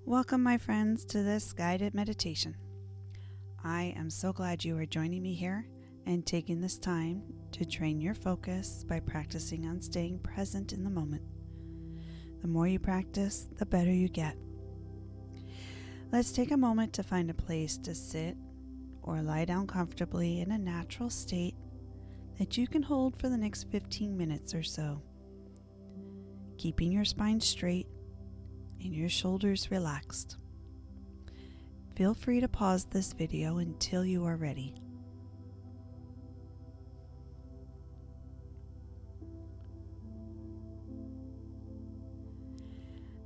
Welcome, my friends, to this guided meditation. I am so glad you are joining me here and taking this time to train your focus by practicing on staying present in the moment. The more you practice, the better you get. Let's take a moment to find a place to sit or lie down comfortably in a natural state that you can hold for the next 15 minutes or so, keeping your spine straight and your shoulders relaxed. Feel free to pause this video until you are ready.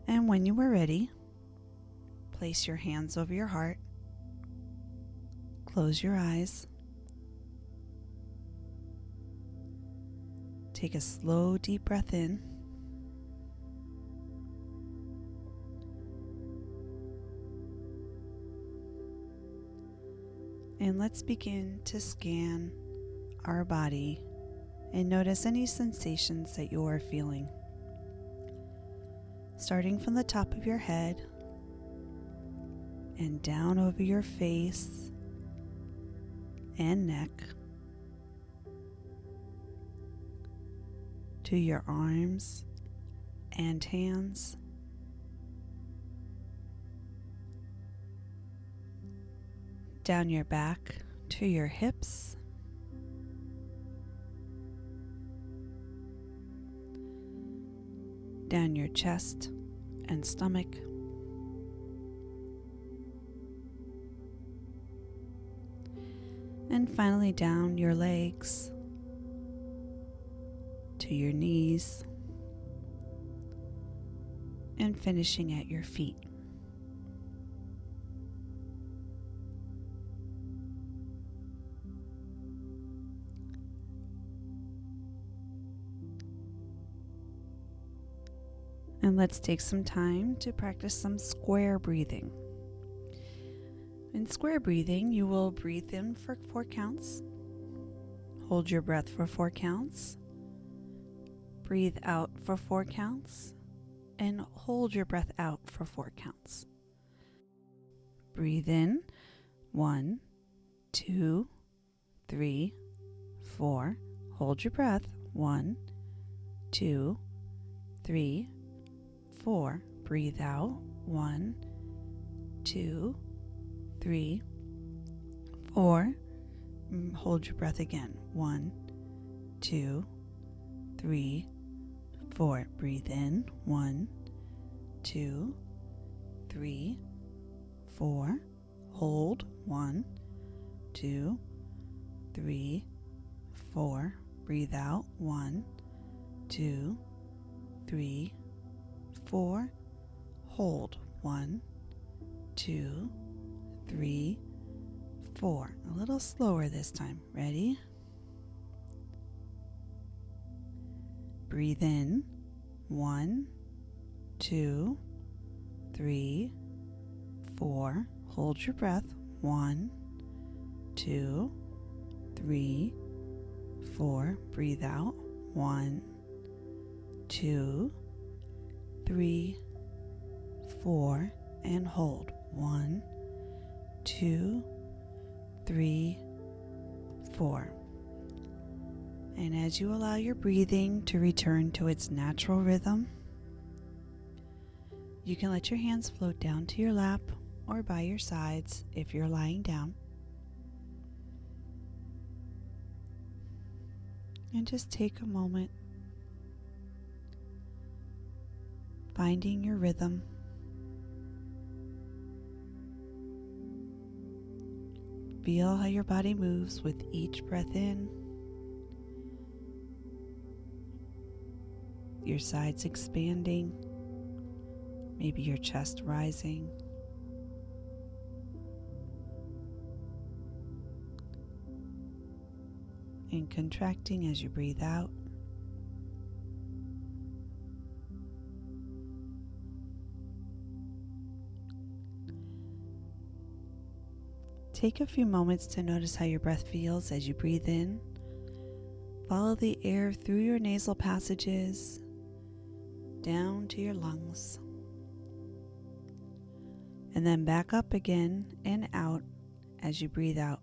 And when you are ready, place your hands over your heart, close your eyes, take a slow, deep breath in, and let's begin to scan our body and notice any sensations that you are feeling. Starting from the top of your head and down over your face and neck to your arms and hands, down your back to your hips, down your chest and stomach, and finally down your legs to your knees, and finishing at your feet. And let's take some time to practice some square breathing. In square breathing, you will breathe in for 4 counts, hold your breath for 4 counts, breathe out for 4 counts, and hold your breath out for 4 counts. Breathe in, 1, 2, 3, 4. Hold your breath, 1, 2, 3, 4. Breathe out, 1, 2, 3, 4. Hold your breath again, 1, 2, 3, 4. Breathe in, 1, 2, 3, 4. Hold, 1, 2, 3, 4. Breathe out, 1, 2, 3, 4. Hold, 1, 2, 3, 4. A little slower this time. Ready? Breathe in, 1, 2, 3, 4. Hold your breath, 1, 2, 3, 4. Breathe out, 1, 2, 3, 4, and hold, 1, 2, 3, 4. And as you allow your breathing to return to its natural rhythm, you can let your hands float down to your lap or by your sides if you're lying down. And just take a moment, finding your rhythm. Feel how your body moves with each breath in, your sides expanding, maybe your chest rising, and contracting as you breathe out. Take a few moments to notice how your breath feels as you breathe in. Follow the air through your nasal passages, down to your lungs. and then back up again and out as you breathe out.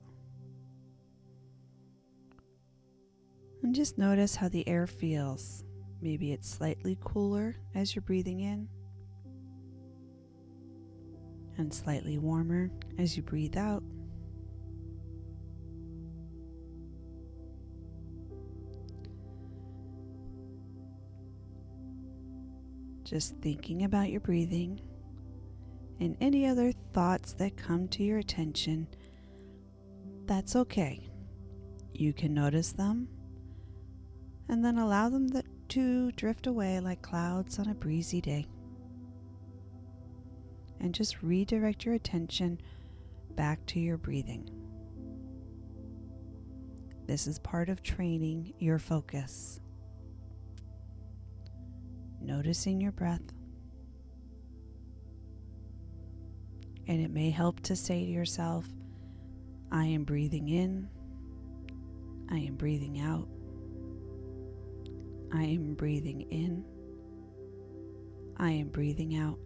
And just notice how the air feels. Maybe it's slightly cooler as you're breathing in, and slightly warmer as you breathe out. Just thinking about your breathing and any other thoughts that come to your attention, that's okay. You can notice them and then allow them to drift away like clouds on a breezy day. And just redirect your attention back to your breathing. This is part of training your focus. Noticing your breath. And it may help to say to yourself, I am breathing in, I am breathing out, I am breathing in, I am breathing out.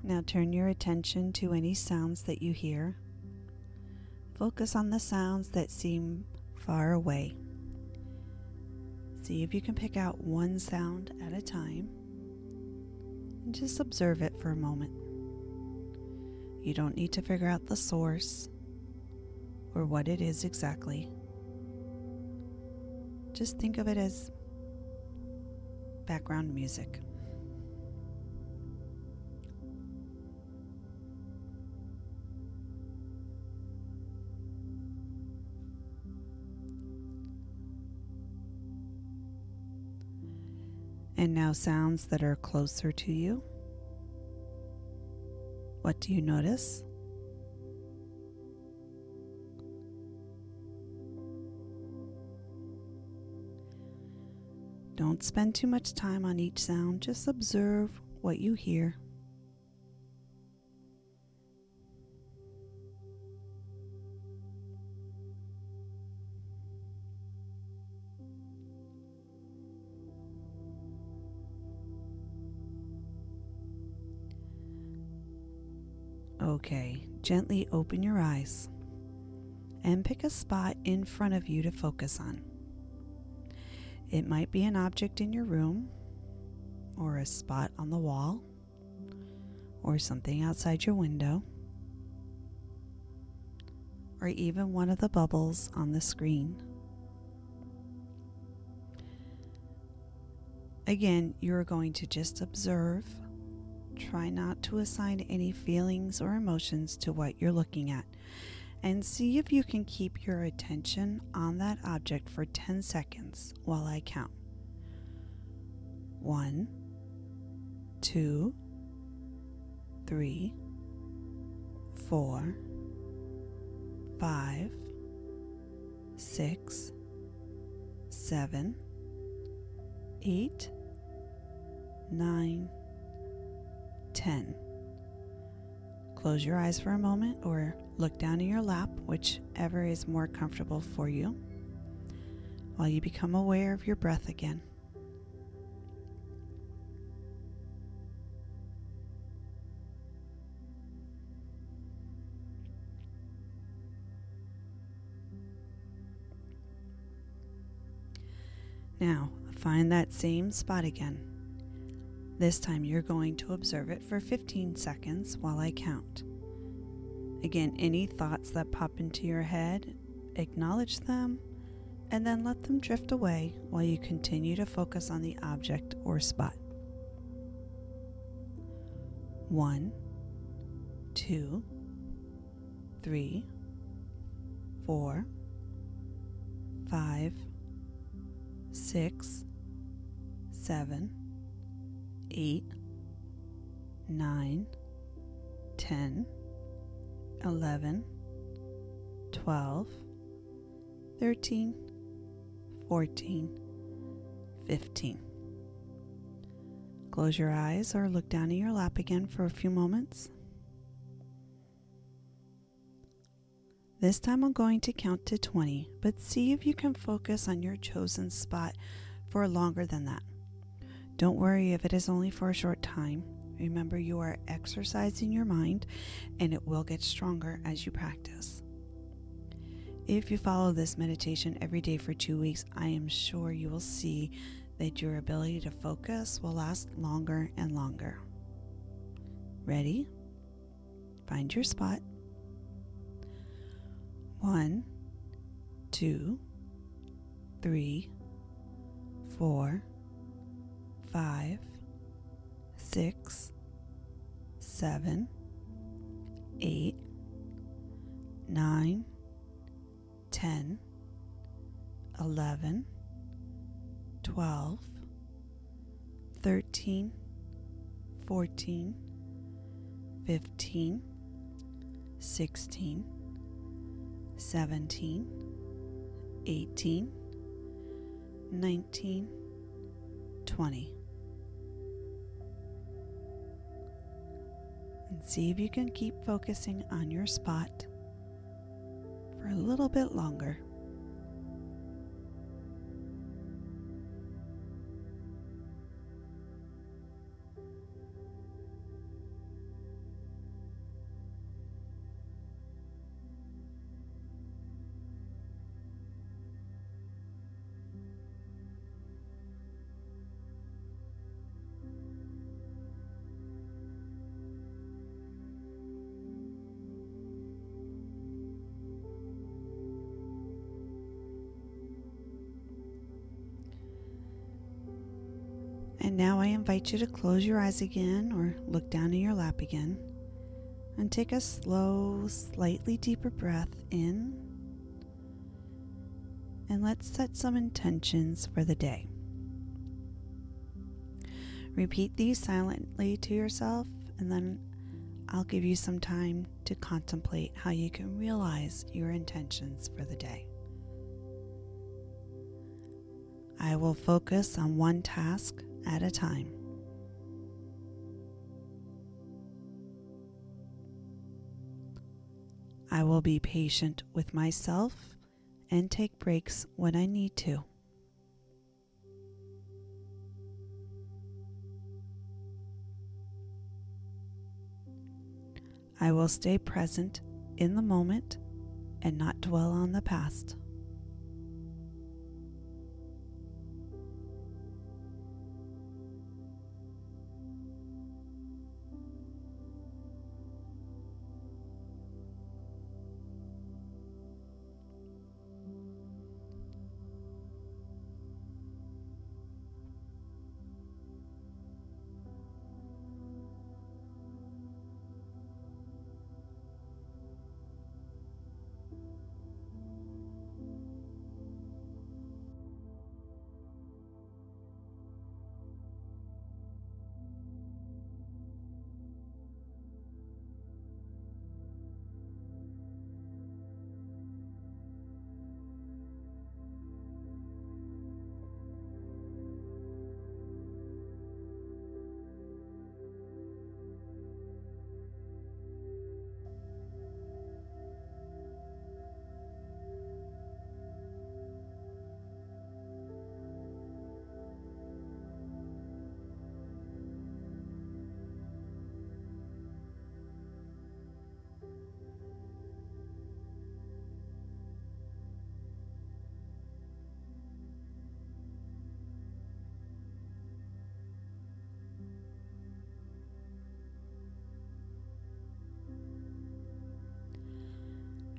Now turn your attention to any sounds that you hear. Focus on the sounds that seem far away. See if you can pick out one sound at a time and just observe it for a moment. You don't need to figure out the source or what it is exactly. Just think of it as background music. And now sounds that are closer to you. What do you notice? Don't spend too much time on each sound, just observe what you hear. Okay, gently open your eyes and pick a spot in front of you to focus on. It might be an object in your room, or a spot on the wall, or something outside your window, or even one of the bubbles on the screen. Again, you're going to just observe. Try not to assign any feelings or emotions to what you're looking at, and see if you can keep your attention on that object for 10 seconds while I count. 1, 2, 3, 4, 5, 6, 7, 8, 9, 10. Close your eyes for a moment or look down in your lap, whichever is more comfortable for you, while you become aware of your breath again. Now, find that same spot again. This time you're going to observe it for 15 seconds while I count. Again, any thoughts that pop into your head, acknowledge them, and then let them drift away while you continue to focus on the object or spot. 1, 2, 3, 4, 5, 6, 7, 8, 9, 10, 11, 12, 13, 14, 15. Close your eyes or look down in your lap again for a few moments. This time I'm going to count to 20, but see if you can focus on your chosen spot for longer than that. Don't worry if it is only for a short time. Remember, you are exercising your mind and it will get stronger as you practice. If you follow this meditation every day for 2 weeks, I am sure you will see that your ability to focus will last longer and longer. Ready? Find your spot. 1, 2, 3, 4, 5, 6, 7, 8, 9, 10, 11, 12, 13, 14, 15, 16, 17, 18, 19, 20. And see if you can keep focusing on your spot for a little bit longer. And now I invite you to close your eyes again or look down in your lap again and take a slow, slightly deeper breath in. And let's set some intentions for the day. Repeat these silently to yourself, and then I'll give you some time to contemplate how you can realize your intentions for the day. I will focus on one task at a time. I will be patient with myself and take breaks when I need to. I will stay present in the moment and not dwell on the past.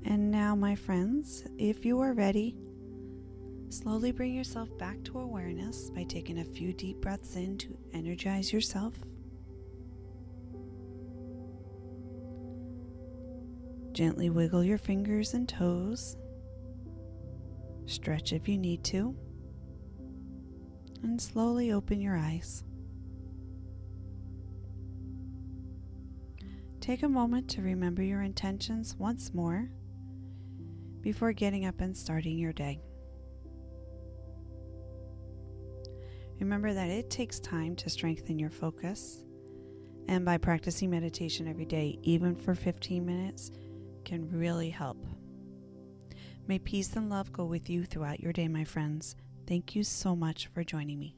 And now, my friends, if you are ready, slowly bring yourself back to awareness by taking a few deep breaths in to energize yourself. Gently wiggle your fingers and toes. Stretch if you need to. And slowly open your eyes. Take a moment to remember your intentions once more before getting up and starting your day. Remember that it takes time to strengthen your focus, and by practicing meditation every day, even for 15 minutes, can really help. May peace and love go with you throughout your day, my friends. Thank you so much for joining me.